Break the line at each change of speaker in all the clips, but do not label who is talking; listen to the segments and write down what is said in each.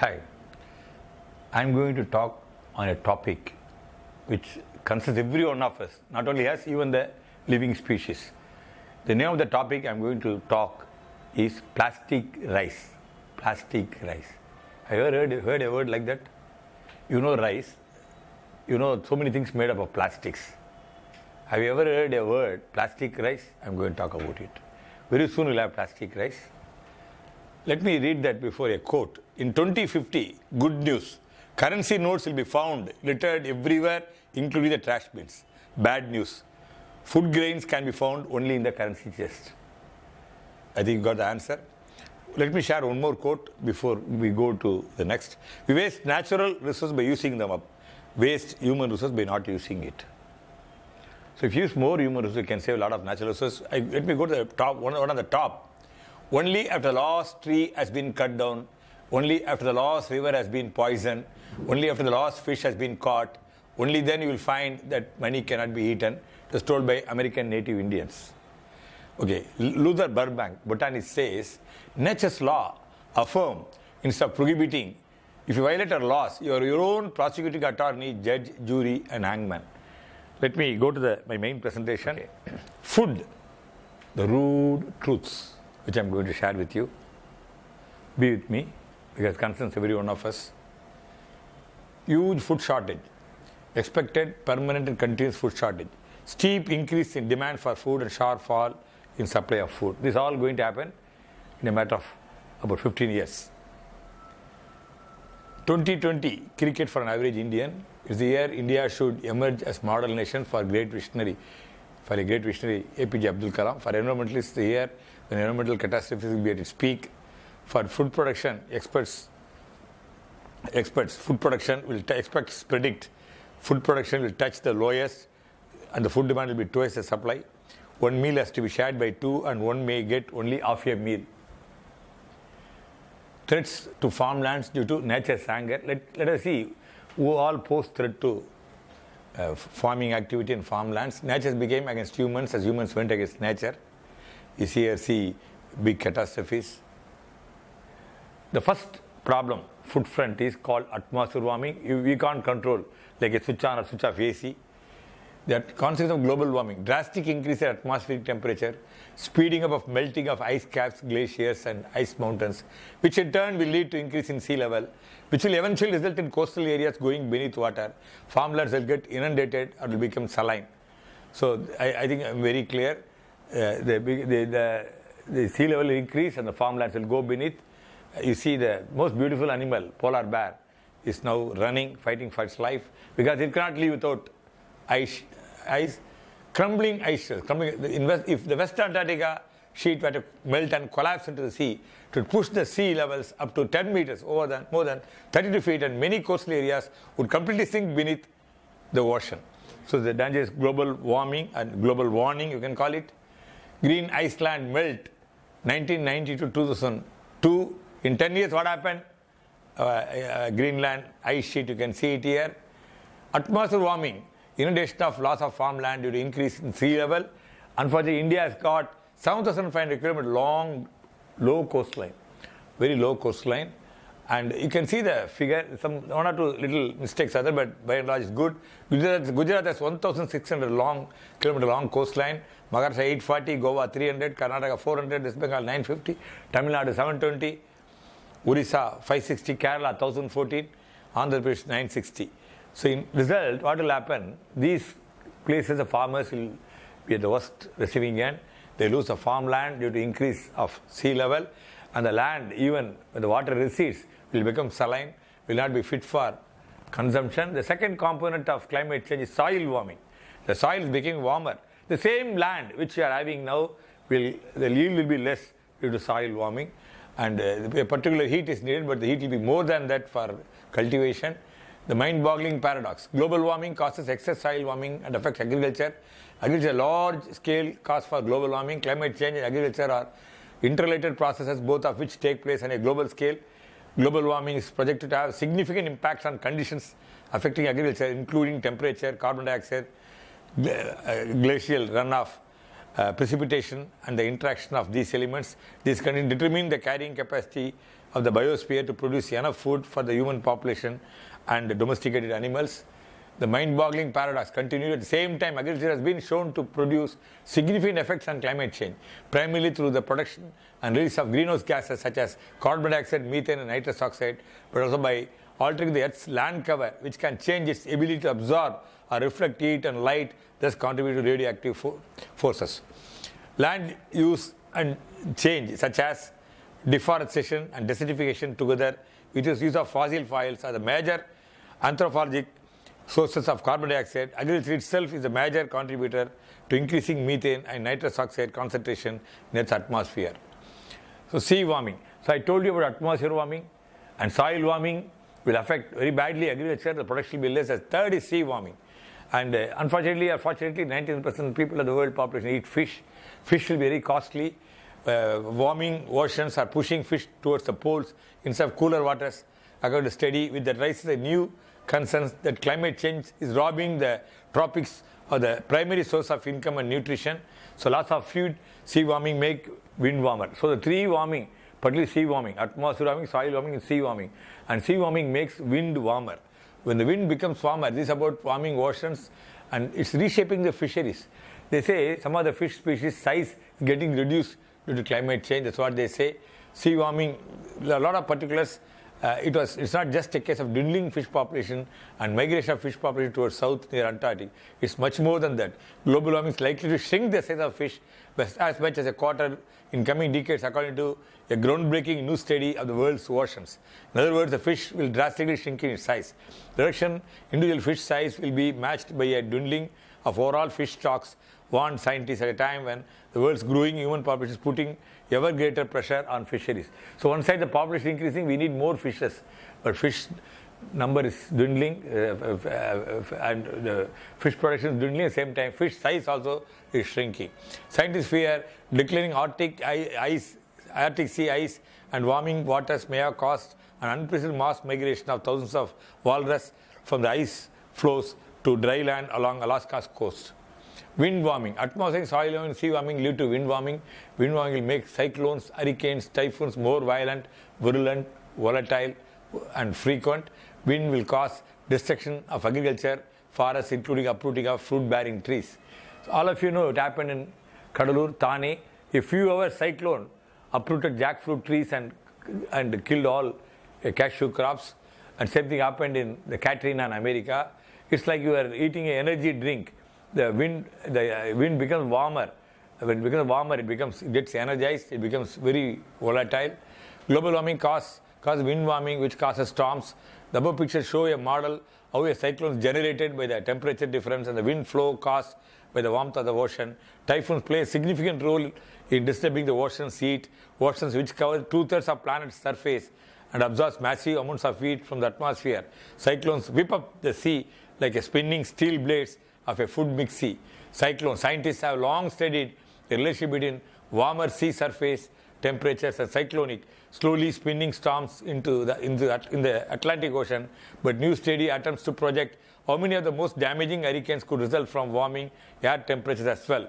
Hi, I'm going to talk on a topic which concerns every one of us, not only us, even the living species. The name of the topic I'm going to talk is plastic rice. Plastic rice. Have you ever heard a word like that? You know rice, you know so many things made up of plastics. Have you ever heard a word plastic rice? I'm going to talk about it. Very soon we'll have plastic rice. Let me read that before a quote. In 2050, good news. Currency notes will be found littered everywhere, including the trash bins. Bad news. Food grains can be found only in the currency chest. I think you got the answer. Let me share one more quote before we go to the next. We waste natural resources by using them up. Waste human resources by not using it. So if you use more human resources, you can save a lot of natural resources. Let me go to the top, one on the top. Only after the last tree has been cut down, only after the last river has been poisoned, only after the last fish has been caught, only then you will find that money cannot be eaten. It was told by American native Indians. Okay, Luther Burbank, botanist, says, nature's law affirm instead of prohibiting. If you violate our laws, you are your own prosecuting attorney, judge, jury, and hangman. Let me go to my main presentation. Okay. Food, the rude truths, which I'm going to share with you. Be with me, because it concerns every one of us. Huge food shortage. Expected permanent and continuous food shortage. Steep increase in demand for food and sharp fall in supply of food. This is all going to happen in a matter of about 15 years. 2020, cricket for an average Indian, is the year India should emerge as model nation for a great visionary APJ Abdul Kalam. For environmentalists, the year when environmental catastrophes will be at its peak. For food production, experts predict food production will touch the lowest and the food demand will be twice the supply. One meal has to be shared by two and one may get only half a meal. Threats to farmlands due to nature's anger. Let us see who all pose threat to farming activity in farmlands. Nature became against humans as humans went against nature. You see big catastrophes. The first problem, food front, is called atmosphere warming. We can't control, like a switch on or switch off AC. The consequence of global warming, drastic increase in atmospheric temperature, speeding up of melting of ice caps, glaciers and ice mountains, which in turn will lead to increase in sea level, which will eventually result in coastal areas going beneath water. Farmlands will get inundated or will become saline. So I think I'm very clear. The sea level will increase and the farmlands will go beneath. You see the most beautiful animal, polar bear, is now running, fighting for its life because it cannot live without ice, crumbling ice shells. If the West Antarctica sheet were to melt and collapse into the sea, it would push the sea levels up to 10 meters, more than 32 feet, and many coastal areas would completely sink beneath the ocean. So the danger is global warming and global warning, you can call it. Green Iceland melt, 1990 to 2002. In 10 years, what happened? Greenland ice sheet, you can see it here. Atmosphere warming, inundation of loss of farmland due to increase in sea level. Unfortunately, India has got 7,500 kilometer long, low coastline, very low coastline. And you can see the figure, one or two little mistakes other, but by and large it's good. Gujarat has 1,600 kilometer long coastline. Maharashtra 840, Goa 300, Karnataka 400, West Bengal 950, Tamil Nadu 720, Orissa 560, Kerala 1014, Andhra Pradesh 960. So in result, what will happen? These places, the farmers will be at the worst receiving end. They lose the farmland due to increase of sea level, and the land, even when the water recedes, will become saline, will not be fit for consumption. The second component of climate change is soil warming. The soil is becoming warmer. The same land which we are having now, the yield will be less due to soil warming, and a particular heat is needed, but the heat will be more than that for cultivation. The mind-boggling paradox. Global warming causes excess soil warming and affects agriculture. Agriculture, large-scale cause for global warming. Climate change and agriculture are interrelated processes, both of which take place on a global scale. Global warming is projected to have significant impacts on conditions affecting agriculture, including temperature, carbon dioxide, glacial runoff, precipitation, and the interaction of these elements. These can determine the carrying capacity of the biosphere to produce enough food for the human population and the domesticated animals. The mind-boggling paradox continued. At the same time, agriculture has been shown to produce significant effects on climate change, primarily through the production and release of greenhouse gases such as carbon dioxide, methane, and nitrous oxide, but also by altering the Earth's land cover, which can change its ability to absorb or reflect heat and light, thus contribute to radioactive forces. Land use and change, such as deforestation and desertification together with its use of fossil fuels, are the major anthropogenic sources of carbon dioxide. Agriculture itself is a major contributor to increasing methane and nitrous oxide concentration in its atmosphere. So sea warming. So I told you about atmosphere warming, and soil warming will affect very badly agriculture. The production will be less. As third is sea warming. And unfortunately or fortunately, 19% of people of the world population eat fish. Fish will be very costly. Warming oceans are pushing fish towards the poles instead of cooler waters. According to study, with that rises a new concerns that climate change is robbing the tropics of the primary source of income and nutrition. So lots of food, sea warming make wind warmer. So the three warming, particularly sea warming, atmosphere warming, soil warming, and sea warming. And sea warming makes wind warmer. When the wind becomes warmer, this is about warming oceans, and it's reshaping the fisheries. They say some of the fish species size is getting reduced due to climate change. That's what they say. Sea warming, a lot of particulars. It's not just a case of dwindling fish population and migration of fish population towards south near Antarctic. It's much more than that. Global warming is likely to shrink the size of fish by as much as a quarter in coming decades, according to a groundbreaking new study of the world's oceans. In other words, the fish will drastically shrink in its size. The reduction in individual fish size will be matched by a dwindling of overall fish stocks, warned scientists at a time when the world's growing human population is putting ever greater pressure on fisheries. So one side the population increasing, we need more fishes, but fish number is dwindling and the fish production is dwindling. At the same time, fish size also is shrinking. Scientists fear declining Arctic sea ice and warming waters may have caused an unprecedented mass migration of thousands of walrus from the ice flows to dry land along Alaska's coast. Wind warming. Atmospheric, soil warming, sea warming lead to wind warming. Wind warming will make cyclones, hurricanes, typhoons more violent, virulent, volatile, and frequent. Wind will cause destruction of agriculture, forests, including uprooting of fruit-bearing trees. So all of you know it happened in Kadalur, Thane. A few hours cyclone uprooted jackfruit trees and killed all cashew crops. And same thing happened in the Katrina in America. It's like you are eating an energy drink. The wind becomes warmer. When it becomes warmer, it gets energized. It becomes very volatile. Global warming causes wind warming, which causes storms. The above pictures show a model how a cyclone is generated by the temperature difference and the wind flow caused by the warmth of the ocean. Typhoons play a significant role in disturbing the ocean's heat. Oceans, which cover 2/3 of planet's surface and absorbs massive amounts of heat from the atmosphere. Cyclones whip up the sea like a spinning steel blades of a food mixie. Cyclones. Scientists have long studied the relationship between warmer sea surface temperatures and cyclonic, slowly spinning storms in the Atlantic Ocean. But new study attempts to project how many of the most damaging hurricanes could result from warming air temperatures as well.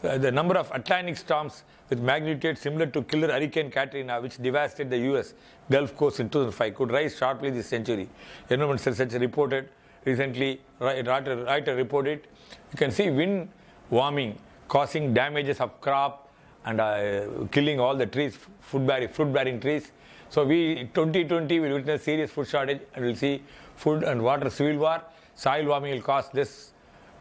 The number of Atlantic storms with magnitude similar to killer Hurricane Katrina, which devastated the U.S. Gulf Coast in 2005, could rise sharply this century. Environmental Research reported recently, writer reported, you can see wind warming causing damages of crop and killing all the trees, fruit-bearing trees. So 2020 will witness serious food shortage and we'll see food and water civil war. Soil warming will cause less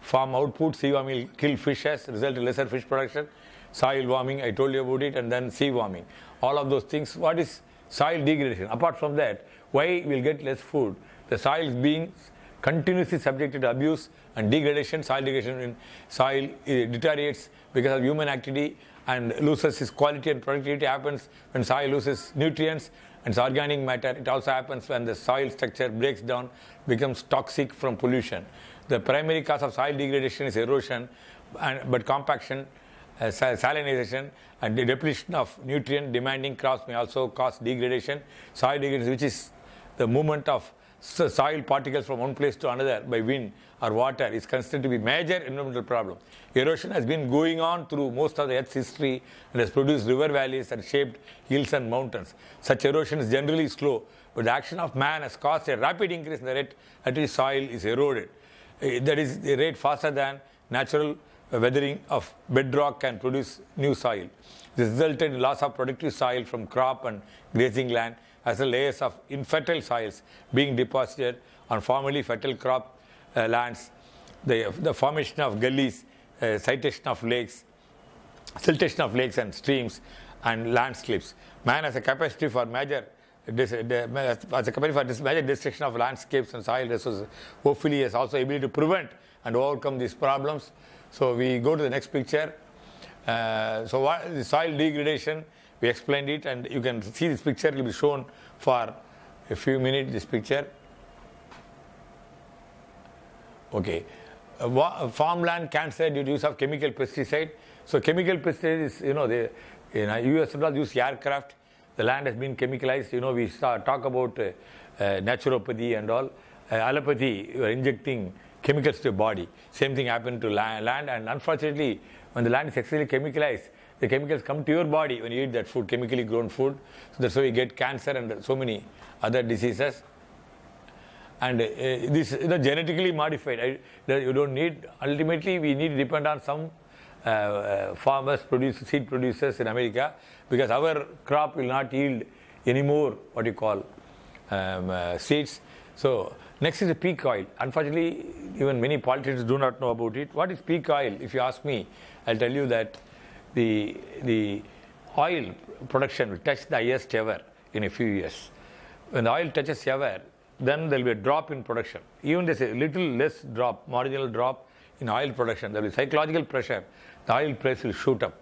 farm output. Sea warming will kill fishes, result in lesser fish production. Soil warming, I told you about it, and then sea warming. All of those things. What is soil degradation? Apart from that, why we'll get less food? The soil is being continuously subjected to abuse and degradation. Soil degradation in soil deteriorates because of human activity and loses its quality and productivity. Happens when soil loses nutrients and its organic matter. It also happens when the soil structure breaks down, becomes toxic from pollution. The primary cause of soil degradation is erosion, but compaction, salinization, and the depletion of nutrient demanding crops may also cause degradation. Soil degradation, which is the movement of soil particles from one place to another by wind or water is considered to be major environmental problem. Erosion has been going on through most of the Earth's history and has produced river valleys and shaped hills and mountains. Such erosion is generally slow, but the action of man has caused a rapid increase in the rate at which soil is eroded. That is the rate faster than natural weathering of bedrock can produce new soil. This resulted in loss of productive soil from crop and grazing land as the layers of infertile soils being deposited on formerly fertile crop lands, the formation of gullies, siltation of lakes and streams, and landscapes. Man has a capacity for major destruction of landscapes and soil resources. Hopefully, he is also able to prevent and overcome these problems. So we go to the next picture. So what the soil degradation? We explained it, and you can see this picture will be shown for a few minutes. This picture. Okay. Farmland cancer due to use of chemical pesticide. So chemical pesticide is, the US use aircraft. The land has been chemicalized. We talk about naturopathy and all. Allopathy, you are injecting chemicals to your body. Same thing happened to land, and unfortunately, when the land is excessively chemicalized, the chemicals come to your body when you eat that food, chemically grown food. So that's why you get cancer and so many other diseases. And this genetically modified. You don't need. Ultimately, we need to depend on some farmers, seed producers in America, because our crop will not yield any more what you call seeds. So next is the peak oil. Unfortunately, even many politicians do not know about it. What is peak oil? If you ask me, I'll tell you that the oil production will touch the highest ever in a few years. When the oil touches ever, then there will be a drop in production. Even there's a little less drop, marginal drop in oil production. There will be psychological pressure. The oil price will shoot up.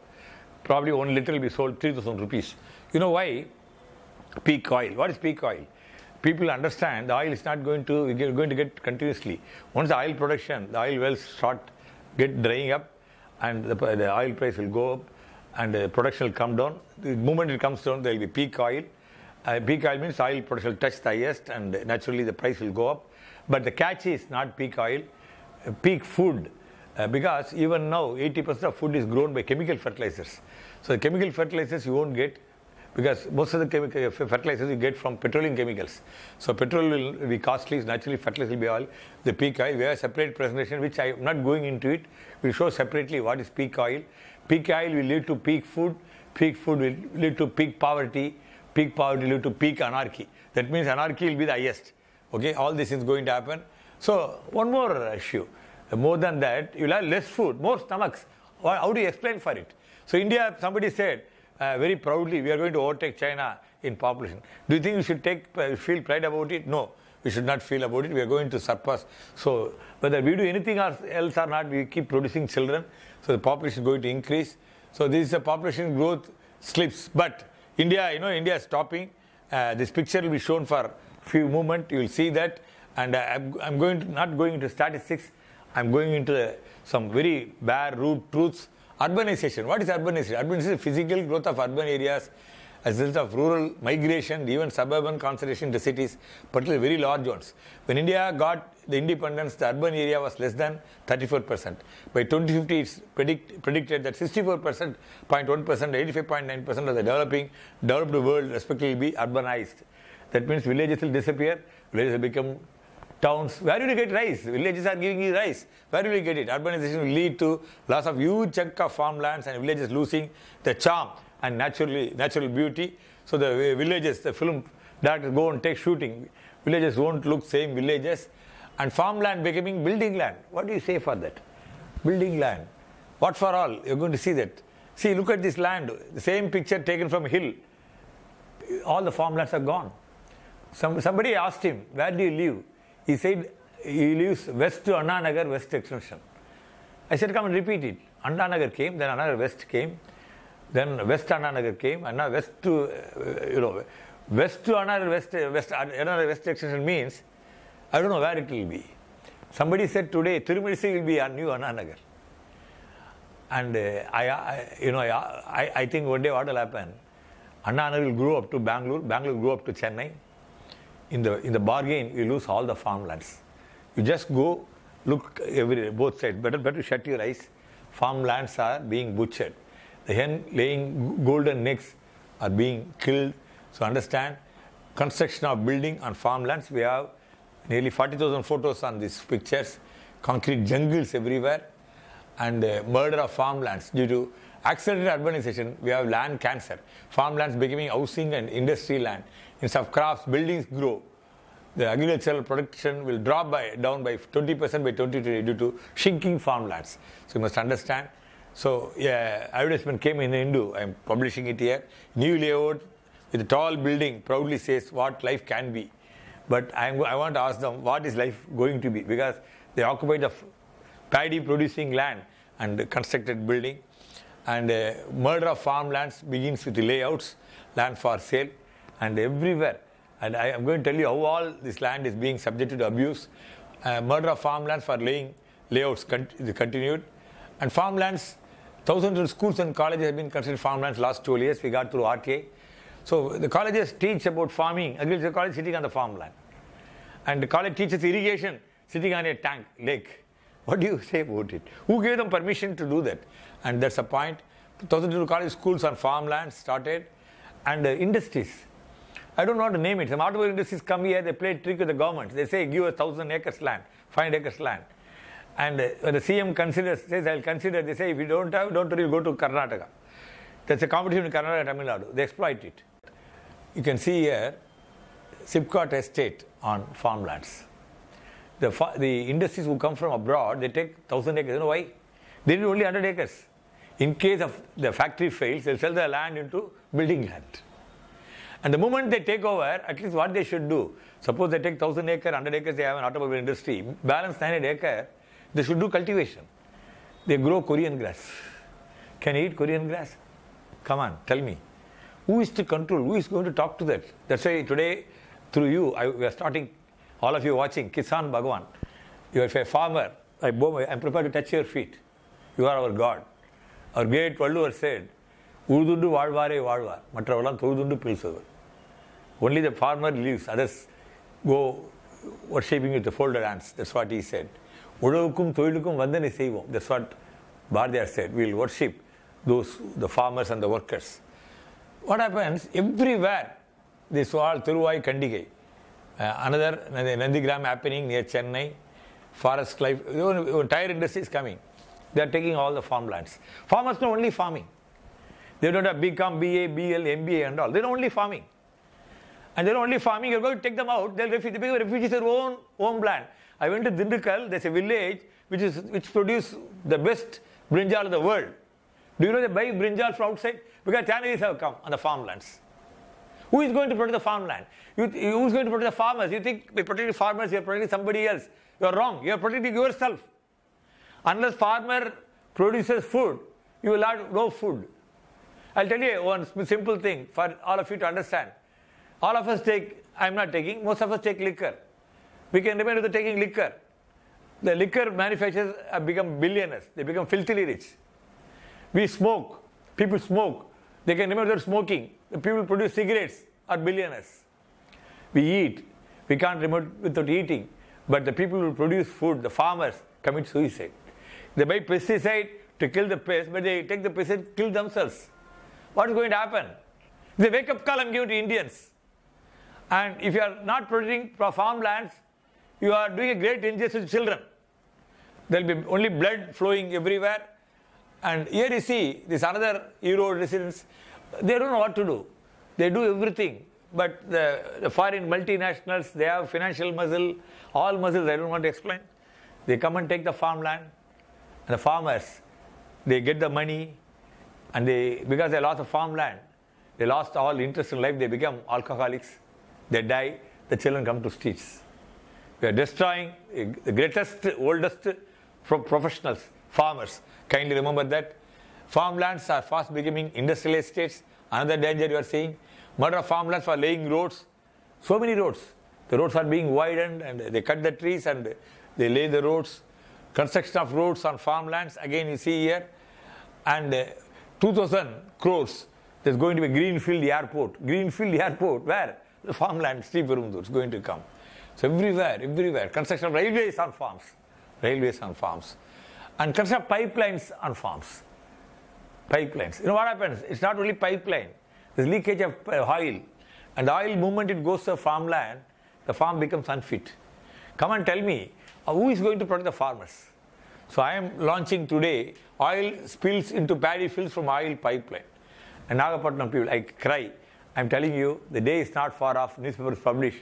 Probably 1 liter will be sold 3,000 rupees. You know why? Peak oil. What is peak oil? People understand the oil is not going to get continuously. Once the oil production, the oil wells get drying up, and the oil price will go up, and the production will come down. The moment it comes down, there will be peak oil. Peak oil means oil production will touch the highest, and naturally the price will go up. But the catch is not peak oil, peak food. Because even now 80% of food is grown by chemical fertilizers. So the chemical fertilizers you won't get, because most of the chemical fertilizers you get from petroleum chemicals. So petrol will be costly, naturally fertilizer will be oil. The peak oil, we have a separate presentation which I am not going into it. We will show separately what is peak oil. Peak oil will lead to peak food will lead to peak poverty will lead to peak anarchy. That means anarchy will be the highest. Okay, all this is going to happen. So one more issue. More than that, you'll have less food, more stomachs. How do you explain for it? So India, somebody said very proudly, we are going to overtake China in population. Do you think we should feel pride about it? No, we should not feel about it. We are going to surpass. So whether we do anything else or not, we keep producing children. So the population is going to increase. So this is a population growth slips. But India, India is stopping. This picture will be shown for few moments. You will see that. And I'm not going into statistics. I'm going into some very bare root truths. Urbanization. What is urbanization? Urbanization is the physical growth of urban areas as a result of rural migration, even suburban concentration into cities, particularly very large ones. When India got the independence, the urban area was less than 34%. By 2050, it's predicted that 64%, 0.1%, 85.9% of the developed world respectively will be urbanized. That means villages will disappear, villages will become towns. Where will you get rice? Villages are giving you rice. Where will you get it? Urbanization will lead to loss of huge chunk of farmlands and villages losing the charm and natural beauty. So the villages, the film directors go and take shooting. Villages won't look same villages. And farmland becoming building land. What do you say for that? Building land. What for all? You're going to see that. See, look at this land. The same picture taken from a hill. All the farmlands are gone. Somebody asked him, where do you live? He said he lives west to Anna Nagar, west extension. I said, come and repeat it. Anna Nagar came, then another west came, then west Anna Nagar came, and now west to, west to another another west extension means, I don't know where it will be. Somebody said today, Tirumisi will be a new Anna Nagar. And I think one day what will happen, Anna Nagar will grow up to Bangalore, Bangalore will grow up to Chennai, in the bargain, you lose all the farmlands. You just go look both sides. Better shut your eyes. Farmlands are being butchered. The hen laying golden eggs are being killed. So understand, construction of building on farmlands. We have nearly 40,000 photos on these pictures. Concrete jungles everywhere, and murder of farmlands due to accelerated urbanization. We have land cancer. Farmlands becoming housing and industry land. Instead of crops, buildings grow. The agricultural production will drop down by 20% by 2020 due to shrinking farmlands. So you must understand. So advertisement came in Hindu. I am publishing it here. New layout with a tall building proudly says what life can be. But I want to ask them, what is life going to be? Because they occupy the paddy producing land and constructed building. And murder of farmlands begins with the layouts, land for sale, and everywhere. And I am going to tell you how all this land is being subjected to abuse. Murder of farmlands for layouts continued. And farmlands, thousands of schools and colleges have been considered farmlands last 12 years. We got through RTA. So the colleges teach about farming. Agriculture college sitting on the farmland. And the college teaches irrigation sitting on a tank, lake. What do you say about it? Who gave them permission to do that? And that's the point. 2002 college schools on farmlands started. And industries. I don't know how to name it. Some automobile industries come here, they play a trick with the government. They say, give us 1,000 acres land, 500 acres land. And when the CM says, I'll consider, they say, if you don't have, don't worry, go to Karnataka. That's a competition in Karnataka and Tamil Nadu. They exploit it. You can see here, Sipcot estate on farmlands. The industries who come from abroad, they take 1,000 acres. You know why? They need only 100 acres. In case of the factory fails, they'll sell the land into building land. And the moment they take over, at least what they should do, suppose they take 1,000 acre, 100 acres, they have an automobile industry, balance 900 acre, they should do cultivation. They grow Korean grass. Can you eat Korean grass? Come on, tell me. Who is to control? Who is going to talk to that? That's why today, through you, we are starting, all of you watching, Kisan Bhagwan. You are a farmer. I'm prepared to touch your feet. You are our God. Our great Valluvar said, Urudundu Valvare Valvar, Matravalam Thurudundu Pilsovar. Only the farmer lives, others go worshipping with the folded hands. That's what he said. Udavukum Thoilukum Vandane Seivom. That's what Bhardiyar said. We will worship the farmers and the workers. What happens? Everywhere, this all Thiruvai Kandigai. Another Nandigram happening near Chennai. Forest life, tire industry is coming. They are taking all the farmlands. Farmers know only farming. They don't have BCom, BA, BL, MBA and all. They know only farming. And they're only farming, you're going to take them out, they become refugees in their own homeland. I went to Dindukal, there's a village which produces the best brinjal of the world. Do you know they buy brinjal from outside? Because Chinese have come on the farmlands. Who is going to protect the farmland? Who is going to protect the farmers? You think by protecting farmers, you're protecting somebody else. You're wrong. You're protecting yourself. Unless farmer produces food, you will have no food. I'll tell you one simple thing for all of you to understand. All of us take, I'm not taking, most of us take liquor. We can remember with taking liquor. The liquor manufacturers have become billionaires. They become filthily rich. We smoke. People smoke. They can remember smoking. The people who produce cigarettes are billionaires. We eat. We can't remember without eating. But the people who produce food, the farmers, commit suicide. They buy pesticide to kill the pest, but they take the pesticide, kill themselves. What is going to happen? It's a wake-up call I'm giving to Indians. And if you are not protecting farmlands, you are doing a great injustice to children. There will be only blood flowing everywhere. And here you see, this another Euro residents, they don't know what to do. They do everything. But the foreign multinationals, they have financial muscle, all muscles, I don't want to explain. They come and take the farmland. And the farmers, they get the money. And because they lost the farmland, they lost all interest in life, they become alcoholics. They die, the children come to streets. We are destroying the greatest, oldest professionals, farmers. Kindly remember that. Farmlands are fast becoming industrial estates. Another danger you are seeing. Murder of farmlands for laying roads. So many roads. The roads are being widened and they cut the trees and they lay the roads. Construction of roads on farmlands. Again you see here. And 2,000 crores. There's going to be Greenfield Airport. Greenfield Airport. Where? the farmland, Sriperumbudur is going to come. So everywhere. Construction of railways on farms. And construction of pipelines on farms. Pipelines. You know what happens? It's not only pipeline. There's leakage of oil. And the oil movement, it goes to farmland, the farm becomes unfit. Come and tell me, who is going to protect the farmers? So I am launching today, oil spills into paddy fields from oil pipeline. And Nagapattinam people, I cry. I'm telling you, the day is not far off, newspapers publish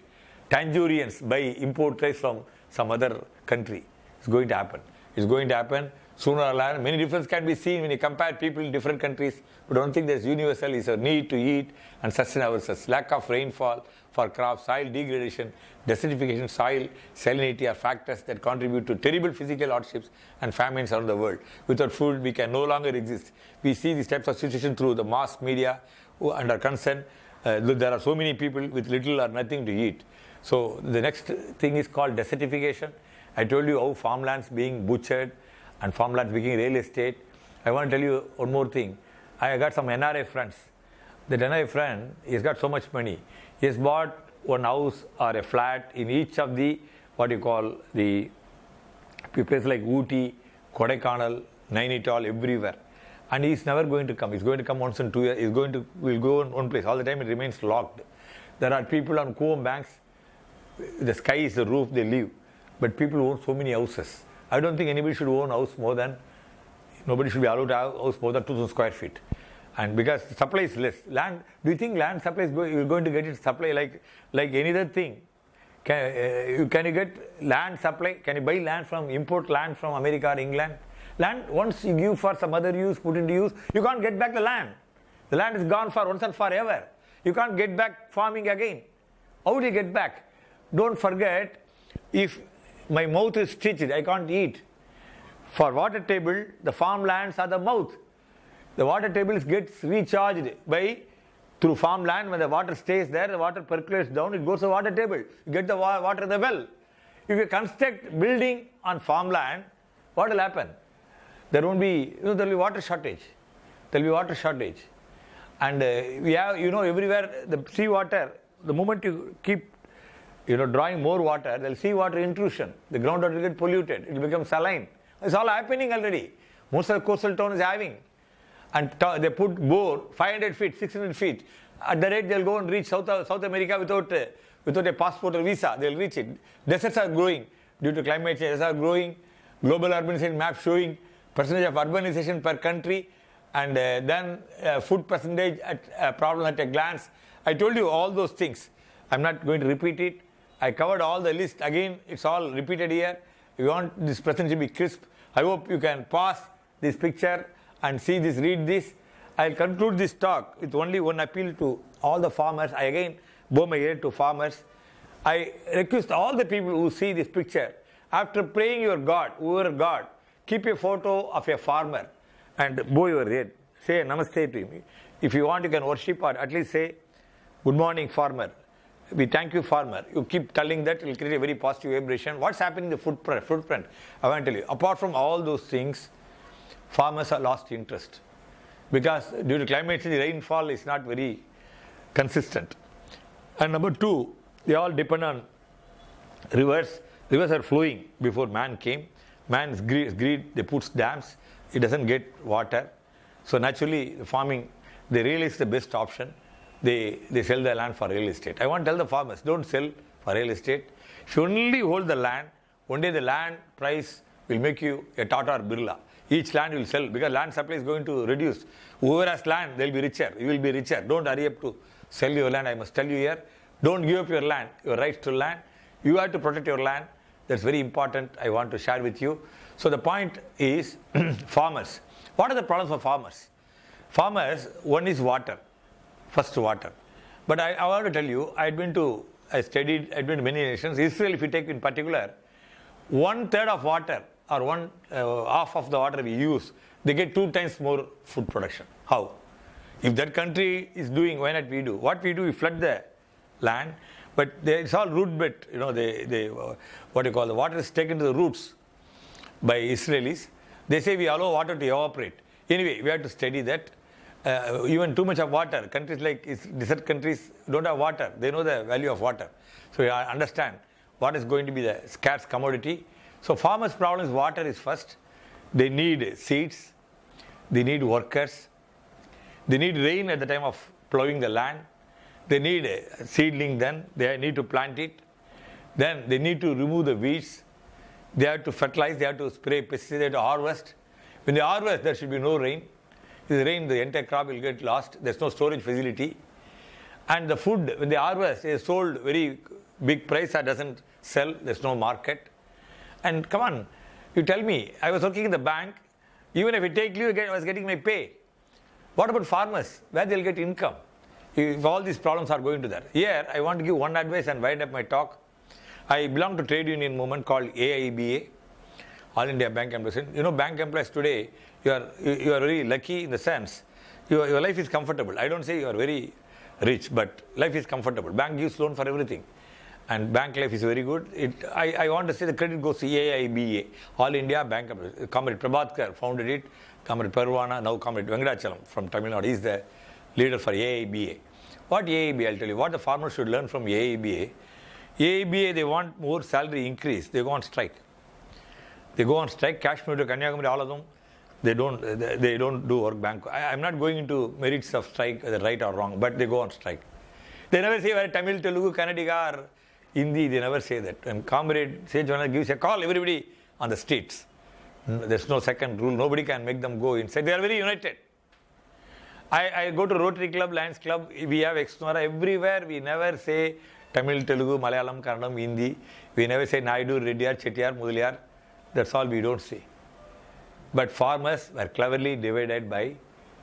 Tangerines by import rice from some other country. It's going to happen. It's going to happen sooner or later. Many differences can be seen when you compare people in different countries. But one thing that's universal is a need to eat and sustain ourselves. Lack of rainfall for crops, soil degradation, desertification, soil salinity are factors that contribute to terrible physical hardships and famines around the world. Without food, we can no longer exist. We see these types of situations through the mass media and are concerned. There are so many people with little or nothing to eat. So the next thing is called desertification. I told you how farmlands being butchered and farmlands becoming real estate. I want to tell you one more thing. I got some NRI friends. That NRI friend, he's got so much money. He has bought one house or a flat in each of the, what you call, the places like Ooty, Kodaikanal, Nainital, everywhere. And he's never going to come. He's going to come once in 2 years. Will go in one place. All the time it remains locked. There are people on Coombe banks. The sky is the roof, they live. But people own so many houses. I don't think anybody should own a house more than, nobody should be allowed to have a house more than 2,000 square feet. And because the supply is less. Land, do you think land supply is you're going to get its supply like any other thing? Can you get land supply? Can you buy land from, import land from America or England? Land, once you give for some other use, put into use, you can't get back the land. The land is gone for once and forever. You can't get back farming again. How do you get back? Don't forget, if my mouth is stitched, I can't eat. For water table, the farmlands are the mouth. The water table gets recharged through farmland. When the water stays there, the water percolates down, it goes to the water table. You get the water in the well. If you construct building on farmland, what will happen? There won't be, there will be water shortage. There will be water shortage. And we have, everywhere the sea water, the moment you keep, drawing more water, there will sea water intrusion. The groundwater will get polluted. It will become saline. It's all happening already. Most of the coastal town is having. And they put bore 500 feet, 600 feet. At the rate they'll go and reach South America without a passport or visa. They'll reach it. Deserts are growing due to climate change. Deserts are growing. Global urbanization map showing percentage of urbanization per country. And then food percentage problem at a glance. I told you all those things. I'm not going to repeat it. I covered all the list. Again, it's all repeated here. You want this presentation to be crisp. I hope you can pause this picture and see this, read this. I'll conclude this talk with only one appeal to all the farmers. I again bow my head to farmers. I request all the people who see this picture, after praying your God, whoever God, keep a photo of a farmer and bow your head. Say namaste to him. If you want, you can worship or at least say, good morning, farmer. We thank you, farmer. You keep telling that, it will create a very positive vibration. What's happening in the footprint? I want to tell you. Apart from all those things, farmers are lost interest. Because due to climate change, rainfall is not very consistent. And number two, they all depend on rivers. Rivers are flowing before man came. Man's greed, they put dams. It doesn't get water. So naturally, the farming, they realize the best option. They sell their land for real estate. I want to tell the farmers, don't sell for real estate. If you only hold the land, one day the land price will make you a Tata or Birla. Each land will sell because land supply is going to reduce. Whoever has land, they'll be richer. You will be richer. Don't hurry up to sell your land. I must tell you here, don't give up your land, your rights to land. You have to protect your land. That's very important. I want to share with you. So the point is, farmers. What are the problems for farmers? Farmers, one is water. First, water. But I want to tell you, I've been to many nations. Israel, if you take in particular, 1/3 of water or half of the water we use, they get 2 times more food production. How? If that country is doing, why not we do? What we do, we flood the land, but it's all root bed. The water is taken to the roots by Israelis. They say we allow water to evaporate. Anyway, we have to study that. even too much of water. Countries like desert countries don't have water. They know the value of water. So you understand what is going to be the scarce commodity. So farmers' problem is water is first. They need seeds. They need workers. They need rain at the time of plowing the land. They need a seedling then. They need to plant it. Then they need to remove the weeds. They have to fertilize. They have to spray pesticides. They have to harvest. When they harvest, there should be no rain. If the rain, the entire crop will get lost. There's no storage facility. And the food, when they harvest, is sold very big price that doesn't sell. There's no market. And come on, you tell me, I was working in the bank. Even if I take leave, I was getting my pay. What about farmers? Where they'll get income? If all these problems are going to that. Here, I want to give one advice and wind up my talk. I belong to trade union movement called AIBA, All India Bank Employees. You know, bank employees today, you are very lucky in the sense, your life is comfortable. I don't say you are very rich, but life is comfortable. Bank gives loan for everything. And bank life is very good. I want to say the credit goes to AIBA, All India Bank Employees. Comrade Prabhatkar founded it. Comrade Parvana, now Comrade Venkatachalam from Tamil Nadu, is the leader for AIBA. What AIBA, I'll tell you, what the farmers should learn from AIBA. AIBA, they want more salary increase. They go on strike. They go on strike. Kashmir to Kanyakumari, all of them, they don't do work bank. I'm not going into merits of strike, whether right or wrong, but they go on strike. They never say whether Tamil, Telugu, Kannadiga or Hindi, they never say that. And Comrade Sejwana gives a call, everybody on the streets. There's no second rule. Nobody can make them go inside. They are very united. I go to Rotary Club, Lions Club. We have Exnora everywhere. We never say Tamil, Telugu, Malayalam, Kannadam, Hindi. We never say Naidu, Reddyar, Chettiar, Mudaliar. That's all we don't say. But farmers were cleverly divided by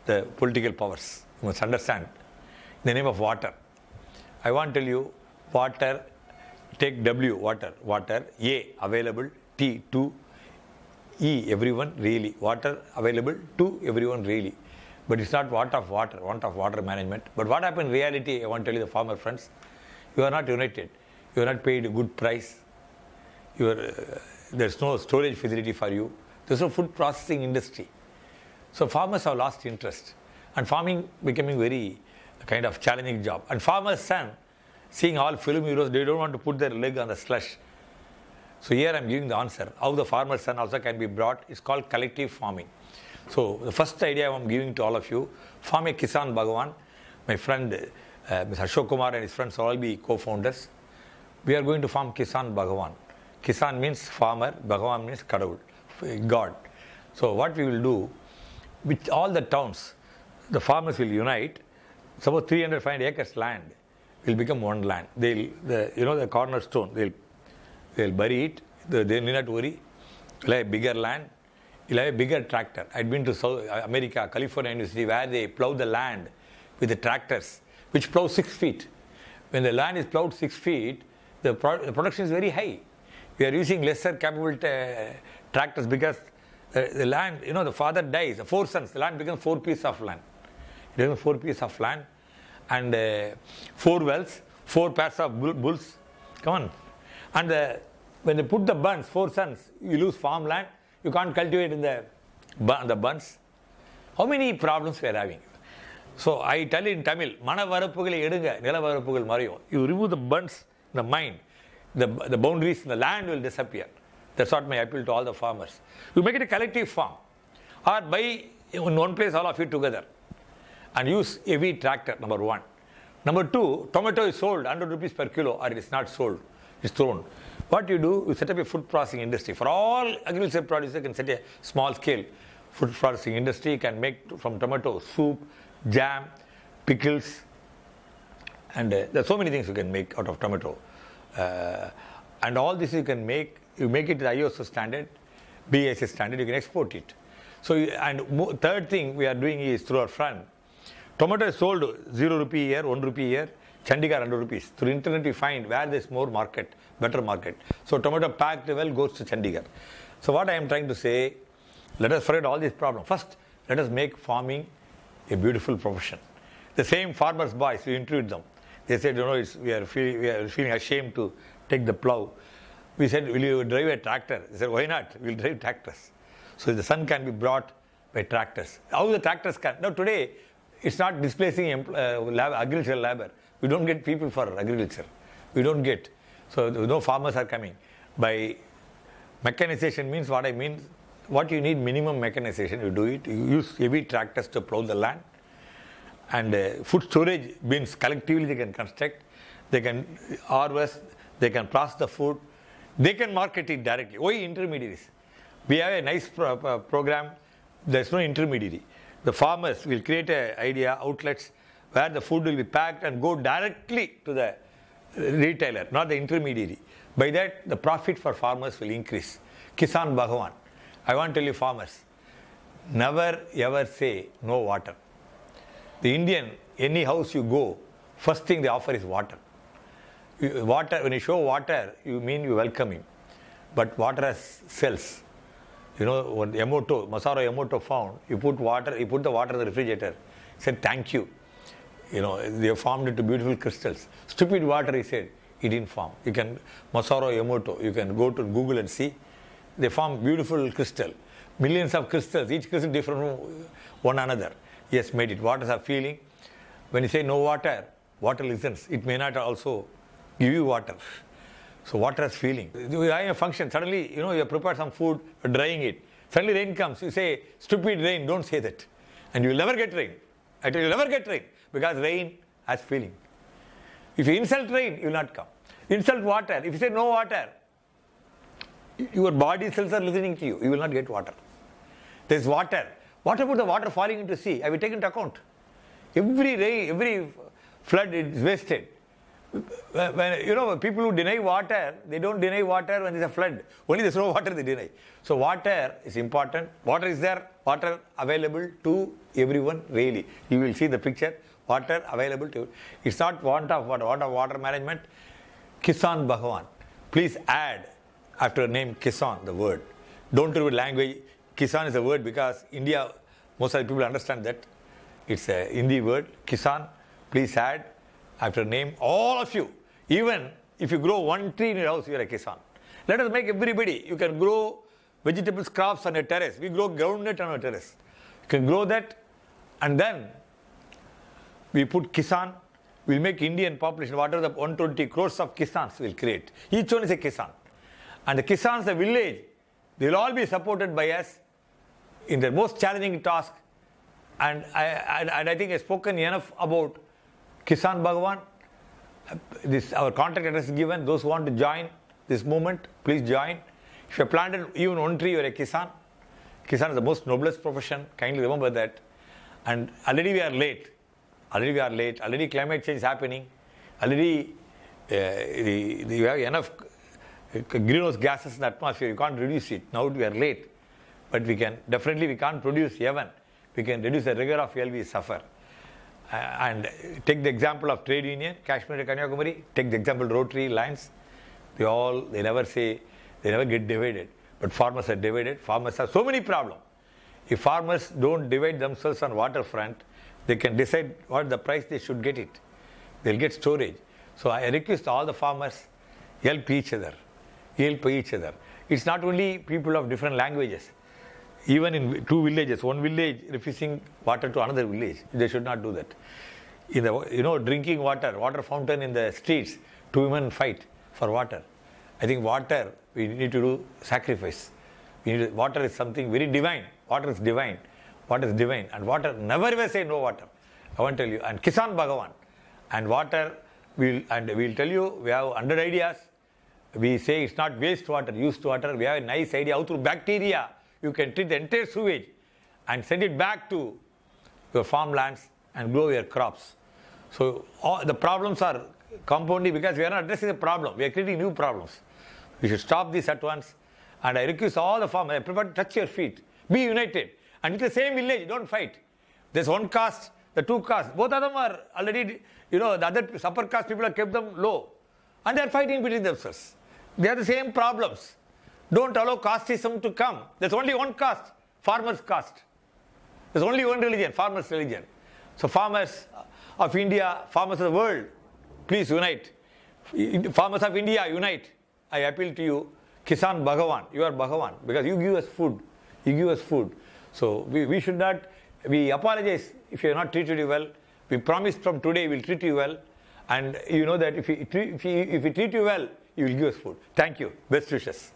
the political powers. You must understand. In the name of water. I want to tell you, water, take W, water. Water, A, available, T, to, E, everyone, really. Water, available, to, everyone, really. But it's not want of water management. But what happened in reality, I want to tell you, the farmer friends, you are not united. You are not paid a good price. There's no storage facility for you. There's no food processing industry. So farmers have lost interest. And farming becoming very kind of challenging job. And farmers' son, seeing all film heroes, they don't want to put their leg on the slush. So here I'm giving the answer. How the farmer's son also can be brought. It's called collective farming. So the first idea I'm giving to all of you, farm a Kisan Bhagavan. My friend Mr. Ashok Kumar and his friends will all be co-founders. We are going to farm Kisan Bhagavan. Kisan means farmer, Bhagavan means Kadavul, God. So what we will do, with all the towns, the farmers will unite. Suppose 300, 500 acres land will become one land. The cornerstone, they'll bury it. They need not worry. You'll have a bigger land. You'll have a bigger tractor. I'd been to South America, California University, where they plow the land with the tractors, which plow 6 feet. When the land is plowed 6 feet, the production is very high. We are using lesser capable tractors because the land, the father dies, the 4 sons, the land becomes 4 pieces of land. It becomes 4 pieces of land and 4 wells, 4 pairs of bulls. Come on. And when they put the buns, 4 sons, you lose farmland. You can't cultivate in the buns. How many problems we are having? So I tell you in Tamil, Manavarapugal edunga, Nilavarapugal mariyo. You remove the buns in the mind, the boundaries in the land will disappear. That's what my appeal to all the farmers. You make it a collective farm. Or buy in one place all of you together. And use heavy tractor, number 1. Number 2, tomato is sold 100 rupees per kilo, or it is not sold. It's thrown. What you do, you set up a food processing industry. For all agricultural produce, you can set a small scale food processing industry. You can make from tomato soup, jam, pickles, and there's so many things you can make out of tomato. And all this you make it to the ISO standard, BAS standard, you can export it. So, third thing we are doing is through our fund. Tomato is sold 0 rupee here, 1 rupee here, Chandigarh 100 rupees. Through internet we find where there is more market, better market. So tomato packed well goes to Chandigarh. So what I am trying to say, let us forget all these problems. First, let us make farming a beautiful profession. The same farmers' boys, we interviewed them. They said, we are feeling ashamed to take the plow. We said, will you drive a tractor? They said, why not? We'll drive tractors. So the sun can be brought by tractors. How the tractors can? Now today, it's not displacing agricultural labor. We don't get people for agriculture. We don't get. So no farmers are coming. By mechanization means what I mean, what you need minimum mechanization, you do it. You use heavy tractors to plow the land. And food storage bins, collectively they can construct. They can harvest, they can process the food. They can market it directly. Why intermediaries? We have a nice program. There's no intermediary. The farmers will create an idea, outlets, where the food will be packed and go directly to the retailer, not the intermediary. By that, the profit for farmers will increase. Kisan Bhagavan. I want to tell you farmers, never ever say no water. The Indian, any house you go, first thing they offer is water. Water, when you show water, you mean you welcome him. But water has cells. You know, what Masaru Emoto found, you put the water in the refrigerator. He said, thank you. You know, they have formed into beautiful crystals. Stupid water, he said, it didn't form. You can, Masaru Emoto, you can go to Google and see. They form beautiful crystal. Millions of crystals, each crystal different from one another. He has made it. Waters are feeling. When you say no water, water listens. It may not also give you water. So water has feeling. You have a function. Suddenly, you know, you have prepared some food, you're drying it. Suddenly rain comes. You say, stupid rain, don't say that. And you will never get rain. I tell you, you'll never get rain. Because rain has feeling. If you insult rain, you will not come. Insult water. If you say no water, your body cells are listening to you. You will not get water. There is water. What about the water falling into sea? Have you taken into account? Every rain, every flood is wasted. When, you know, people who deny water, they don't deny water when there's a flood. Only there's no water they deny. So water is important. Water is there. Water available to everyone really. You will see the picture. Water available to you. It's not want of water. Want of water management. Kisan Bhagavan. Please add after the name Kisan the word. Don't read language. Kisan is a word because India, most of the people understand that. It's a Hindi word. Kisan. Please add after name, all of you. Even if you grow one tree in your house, you are a Kisan. Let us make everybody. You can grow vegetables, crops on a terrace. We grow groundnut on a terrace. You can grow that, and then we put Kisan. We'll make Indian population, whatever the 120 crores of Kisans we'll create. Each one is a Kisan. And the Kisans, the village, they will all be supported by us in their most challenging task. And I think I've spoken enough about Kisan Bhagavan. This, our contact address is given. Those who want to join this movement, please join. If you have planted even one tree, you are a Kisan. Kisan is the most noblest profession. Kindly remember that. And already we are late. Already climate change is happening. Already you have enough greenhouse gases in the atmosphere. You can't reduce it. Now we are late. But we can't produce heaven. We can reduce the rigor of hell we suffer. And take the example of trade union, Kashmir, Kanyakumari. Take the example Rotary, Lions. They never get divided. But farmers are divided. Farmers have so many problems. If farmers don't divide themselves on waterfront, they can decide what the price they should get it. They'll get storage. So I request all the farmers, help each other. It's not only people of different languages. Even in two villages, one village refusing water to another village, they should not do that. In the, drinking water fountain in the streets, two women fight for water. I think water, we need to do sacrifice. Water is something very divine. Water is divine. And water, never ever say no water. I want to tell you. And Kisan Bhagavan. And water, we'll tell you, we have 100 ideas. We say it's not waste water, used water. We have a nice idea how through bacteria you can treat the entire sewage and send it back to your farmlands and grow your crops. So all the problems are compounding because we are not addressing the problem. We are creating new problems. We should stop this at once. And I request all the farmers, prepare to touch your feet. Be united. And with the same village, don't fight. There's one caste, the two castes. Both of them are already, the other upper caste people have kept them low. And they are fighting between themselves. They have the same problems. Don't allow casteism to come. There's only one caste, farmers' caste. There's only one religion, farmers' religion. So farmers of India, farmers of the world, please unite. Farmers of India, unite. I appeal to you, Kisan Bhagavan, you are Bhagavan, because you give us food. So we should not We apologize if you are not treated you well. We promise from today we will treat you well. And you know that if we treat you well, you will give us food. Thank you. Best wishes.